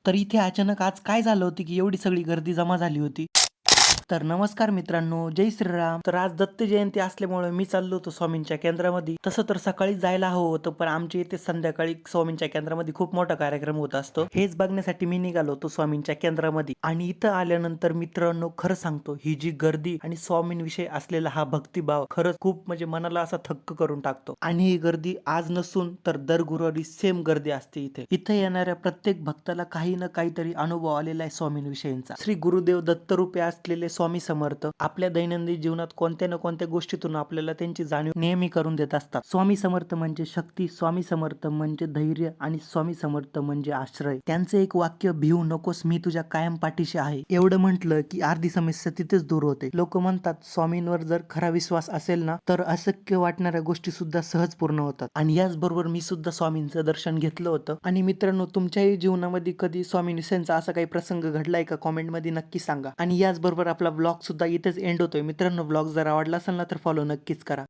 तर इथे अचानक आज काय झालं होतं, की एवढी सगळी गर्दी जमा झाली होती? तर नमस्कार मित्रांनो, जय श्रीराम. तर आज दत्त जयंती असल्यामुळे मी चाललो होतो स्वामींच्या केंद्रामध्ये. तसं तर सकाळी जायला हवं होतं, पण आमच्या इथे संध्याकाळी स्वामींच्या केंद्रामध्ये खूप मोठा कार्यक्रम होत असतो. हेच बघण्यासाठी मी निघालो होतो स्वामींच्या केंद्रामध्ये. आणि इथं आल्यानंतर मित्रांनो, खरं सांगतो, ही जी गर्दी आणि स्वामींविषयी असलेला हा भक्तिभाव खरंच खूप म्हणजे मनाला असा थक्क करून टाकतो. आणि ही गर्दी आज नसून तर दर गुरुवारी सेम गर्दी असते इथे. इथे येणाऱ्या प्रत्येक भक्ताला काही ना काहीतरी अनुभव आलेला आहे स्वामींविषयींचा. श्री गुरुदेव दत्तरूपे असलेले स्वामी समर्थ आपल्या दैनंदिन जीवनात कोणत्या ना कोणत्या गोष्टीतून आपल्याला त्यांची जाणीव नेहमी करून देत असतात. स्वामी समर्थ म्हणजे शक्ती, स्वामी समर्थ म्हणजे धैर्य आणि स्वामी समर्थ म्हणजे आश्रय. त्यांचं एक वाक्य, भिवू नकोस, मी तुझ्या कायम पाठीशी आहे, एवढं म्हटलं की अर्धी समस्या तिथेच दूर होते. लोक म्हणतात स्वामींवर जर खरा विश्वास असेल ना तर अशक्य वाटणाऱ्या गोष्टी सुद्धा सहज पूर्ण होतात. आणि याचबरोबर मी सुद्धा स्वामींचं दर्शन घेतलं होतं. आणि मित्रांनो, तुमच्याही जीवनामध्ये कधी स्वामी विषयांचा असा काही प्रसंग घडलाय का? कॉमेंट मध्ये नक्की सांगा. आणि याचबरोबर आपला ब्लॉग सुद्धा इथेच एंड होतोय. मित्रांनो, ब्लॉग जर आवडला असेल ना तर फॉलो नक्कीच करा.